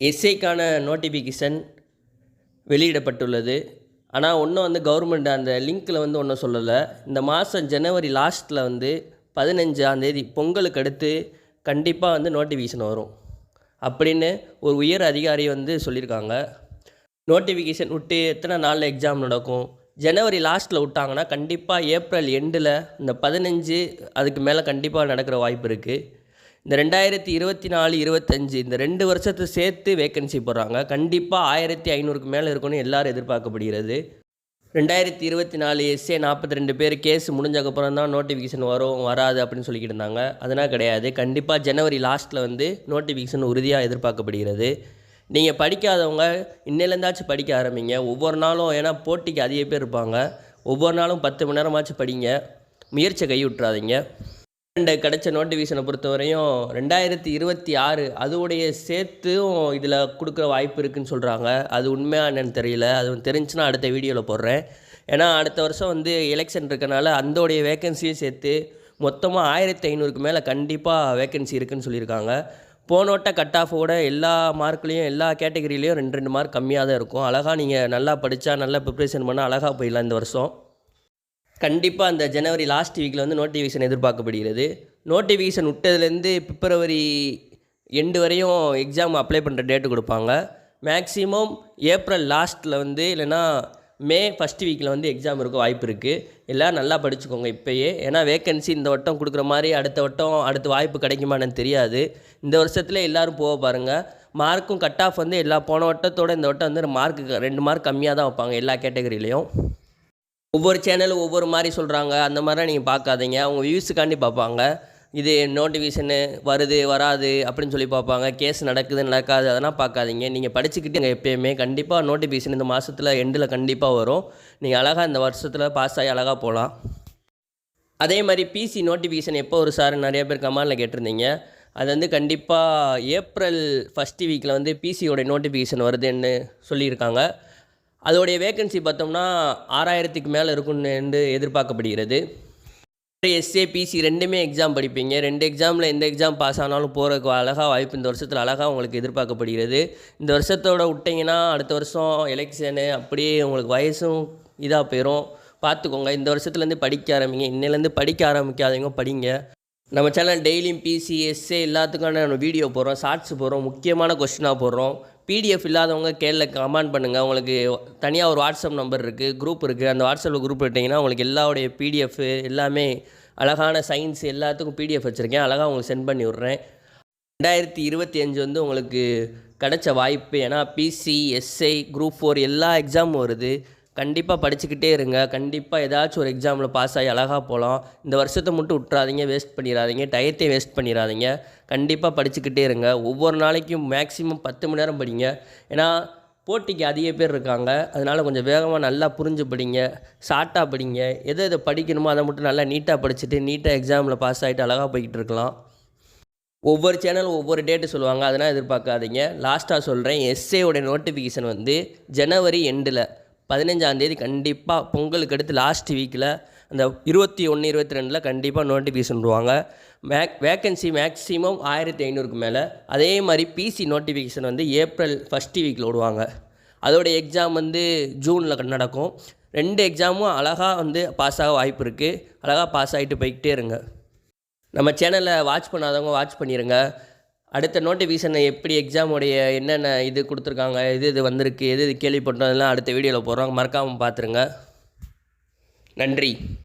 எஸ்ஐக்கான notification வெளியிடப்பட்டுள்ளது. ஆனால் ஒன்றும் கவர்மெண்ட் அந்த லிங்க்கில் ஒன்றும் சொல்லலை. இந்த மாதம் ஜனவரி லாஸ்ட்டில் 15ஆம் தேதி பொங்கலுக்கு அடுத்து கண்டிப்பாக நோட்டிஃபிகேஷன் வரும் அப்படின்னு ஒரு உயர் அதிகாரி சொல்லியிருக்காங்க. நோட்டிஃபிகேஷன் விட்டு எத்தனை நாளில் எக்ஸாம் நடக்கும்? ஜனவரி லாஸ்ட்டில் விட்டாங்கன்னா கண்டிப்பாக ஏப்ரல் எண்டில் இந்த 15 அதுக்கு மேலே கண்டிப்பாக நடக்கிற வாய்ப்பு இருக்குது. இந்த 2024, 25 இந்த 2 வருஷத்தை சேர்த்து வேக்கன்சி போடுறாங்க. கண்டிப்பாக 1500க்கு மேலே இருக்குன்னு எல்லோரும் எதிர்பார்க்கப்படுகிறது. 2024 எஸ்ஏ 42 பேர் கேஸ் முடிஞ்சக்கப்புறம் தான் நோட்டிஃபிகேஷன் வரும் வராது அப்படின்னு சொல்லிக்கிட்டு இருந்தாங்க. அதனால் கிடையாது. கண்டிப்பாக ஜனவரி லாஸ்ட்டில் நோட்டிஃபிகேஷன் உறுதியாக எதிர்பார்க்கப்படுகிறது. நீங்கள் படிக்காதவங்க இன்னிலேருந்தாச்சும் படிக்க ஆரம்பிங்க. ஒவ்வொரு நாளும், ஏன்னா போட்டிக்கு அதிக பேர் இருப்பாங்க, ஒவ்வொரு நாளும் 10 மணி நேரமாச்சும் படிங்க. முயற்சியை கை விட்டுறாதீங்க. கிடைச்ச நோட்டிஃபிகேஷனை பொறுத்தவரையும் 2026 அதோடைய சேர்த்தும் இதில் கொடுக்குற வாய்ப்பு இருக்குதுன்னு சொல்கிறாங்க. அது உண்மையாக என்னென்னு தெரியல. அது தெரிஞ்சுன்னா அடுத்த வீடியோவில் போடுறேன். ஏன்னா அடுத்த வருஷம் எலெக்ஷன் இருக்கனால அந்தோடைய வேக்கன்சியும் சேர்த்து மொத்தமாக 1500க்கு மேலே கண்டிப்பாக வேக்கன்சி இருக்குதுன்னு சொல்லியிருக்காங்க. போனோட்ட கட் ஆஃபோட எல்லா மார்க்லேயும் எல்லா கேட்டகரியிலையும் 2 மார்க் கம்மியாக தான் இருக்கும். அழகாக நீங்கள் நல்லா படித்தா நல்லா ப்ரிப்ரேஷன் பண்ணால் அழகாக போயிடலாம். இந்த வருஷம் கண்டிப்பாக அந்த ஜனவரி லாஸ்ட் வீக்கில் நோட்டிஃபிகேஷன் எதிர்பார்க்கப்படுகிறது. நோட்டிஃபிகேஷன் விட்டதுலேருந்து பிப்ரவரி எண்டு வரையும் எக்ஸாம் அப்ளை பண்ணுற டேட்டு கொடுப்பாங்க. மேக்ஸிமம் ஏப்ரல் லாஸ்ட்டில் இல்லைன்னா மே ஃபஸ்ட் வீக்கில் எக்ஸாம் இருக்க வாய்ப்பு இருக்குது. எல்லோரும் நல்லா படிச்சுக்கோங்க இப்போயே. ஏன்னா வேக்கன்சி இந்த வட்டம் கொடுக்குற மாதிரி அடுத்த வட்டம் அடுத்த வாய்ப்பு கிடைக்குமான்னு தெரியாது. இந்த வருஷத்தில் எல்லோரும் போக பாருங்கள். மார்க்கும் கட் ஆஃப் எல்லா போன வட்டத்தோடு இந்த வட்டம் மார்க்கு 2 மார்க் கம்மியாக தான் வைப்பாங்க எல்லா கேட்டகரியிலையும். ஒவ்வொரு சேனலும் ஒவ்வொரு மாதிரி சொல்கிறாங்க. அந்த மாதிரிலாம் நீங்கள் பார்க்காதீங்க. அவங்க வியூஸுக்காண்டி பார்ப்பாங்க. இது நோட்டிஃபிகேஷனு வருது வராது அப்படின்னு சொல்லி பார்ப்பாங்க. கேஸ் நடக்குது நடக்காது அதெல்லாம் பார்க்காதீங்க. நீங்கள் படிச்சுக்கிட்டு எப்போயுமே கண்டிப்பாக நோட்டிஃபிகேஷன் இந்த மாதத்தில் எண்டில் கண்டிப்பாக வரும். நீங்கள் அழகாக இந்த வருஷத்தில் பாஸ் ஆகி அழகாக போகலாம். அதே மாதிரி பிசி நோட்டிஃபிகேஷன் எப்போ ஒரு சார் நிறைய பேர் கமெண்டில் கேட்டிருந்தீங்க. அது கண்டிப்பாக ஏப்ரல் ஃபஸ்ட் வீக்கில் பிசியோடைய நோட்டிஃபிகேஷன் வருதுன்னு சொல்லியிருக்காங்க. அதோடைய வேக்கன்சி பார்த்தோம்னா 6000க்கு மேலே இருக்குன்னு எதிர்பார்க்கப்படுகிறது. எஸ்ஏ பிசி ரெண்டுமே எக்ஸாம் படிப்பீங்க. 2 எக்ஸாமில் எந்த எக்ஸாம் பாஸ் ஆனாலும் போகிறதுக்கு அழகாக வாய்ப்பு இந்த வருஷத்தில் அழகாக உங்களுக்கு எதிர்பார்க்கப்படுகிறது. இந்த வருஷத்தோட விட்டிங்கன்னா அடுத்த வருஷம் எலெக்ஷனு அப்படியே உங்களுக்கு வயசும் இதாக போயிடும். பார்த்துக்கோங்க. இந்த வருஷத்துலேருந்து படிக்க ஆரம்பிங்க. இன்னிலேருந்து படிக்க ஆரம்பிக்காதவங்க படிங்க. நம்ம சேனல் டெய்லியும் பிசி எஸ்ஏ எல்லாத்துக்கான வீடியோ போடுறோம், ஷார்ட்ஸ் போடுறோம், முக்கியமான கொஸ்டினாக போடுறோம். பிடிஎஃப் இல்லாதவங்க கீழே கமெண்ட் பண்ணுங்கள். உங்களுக்கு தனியாக ஒரு வாட்ஸ்அப் நம்பர் இருக்குது, குரூப் இருக்குது. அந்த வாட்ஸ்அப்பில் குரூப் விட்டிங்கன்னா உங்களுக்கு எல்லாருடைய பிடிஎஃப் எல்லாமே அழகான சயின்ஸ் எல்லாத்துக்கும் பிடிஎஃப் வச்சுருக்கேன். அழகாக உங்களுக்கு சென்ட் பண்ணி விட்றேன். 2025 உங்களுக்கு கிடைச்ச வாய்ப்பு. ஏன்னா பிசி எஸ்ஐ குரூப் 4 எல்லா எக்ஸாமும் வருது. கண்டிப்பாக படிச்சுக்கிட்டே இருங்க. கண்டிப்பாக ஏதாச்சும் ஒரு எக்ஸாமில் பாஸ் ஆகி அழகாக போகலாம். இந்த வருஷத்தை மட்டும் விட்றாதீங்க, வேஸ்ட் பண்ணிடாதீங்க, டயத்தையும் வேஸ்ட் பண்ணிடாதீங்க. கண்டிப்பாக படிச்சுக்கிட்டே இருங்க. ஒவ்வொரு நாளைக்கும் மேக்ஸிமம் 10 மணி நேரம் படிங்க. ஏன்னா போட்டிக்கு அதிக பேர் இருக்காங்க. அதனால் கொஞ்சம் வேகமாக நல்லா புரிஞ்சு படிங்க, ஷார்ட்டாக படிங்க. எதை படிக்கணுமோ அதை மட்டும் நல்லா நீட்டாக படிச்சுட்டு நீட்டாக எக்ஸாமில் பாஸ் ஆகிட்டு அழகாக போய்கிட்டு இருக்கலாம். ஒவ்வொரு சேனலும் ஒவ்வொரு டேட்டு சொல்லுவாங்க, அதனால் எதிர்பார்க்காதீங்க. லாஸ்ட்டாக சொல்கிறேன், எஸ்ஏயோடைய நோட்டிஃபிகேஷன் ஜனவரி எண்டில் 15ஆம் தேதி கண்டிப்பாக பொங்கலுக்கு அடுத்து லாஸ்ட் வீக்கில் அந்த 21, 22 கண்டிப்பாக நோட்டிஃபிகேஷன் விடுவாங்க. வேக்கன்சி மேக்ஸிமம் 1500க்கு மேலே. அதே மாதிரி பிசி நோட்டிஃபிகேஷன் ஏப்ரல் ஃபஸ்ட் வீக்கில் விடுவாங்க. அதோடைய எக்ஸாம் ஜூனில் நடக்கும். 2 எக்ஸாமும் அழகாக பாஸ் ஆக வாய்ப்பு இருக்குது. அழகாக பாஸ் ஆகிட்டு போய்கிட்டே இருங்க. நம்ம சேனலை வாட்ச் பண்ணாதவங்க வாட்ச் பண்ணிடுங்க. அடுத்த நோட்டிஃபிகேஷனை எப்படி எக்ஸாமுடைய என்னென்ன இது கொடுத்துருக்காங்க, இது வந்திருக்கு, எது கேள்விப்பட்டோம், அதெல்லாம் அடுத்த வீடியோவில் போடுறோம். மறக்காமல் பார்த்துருங்க. நன்றி.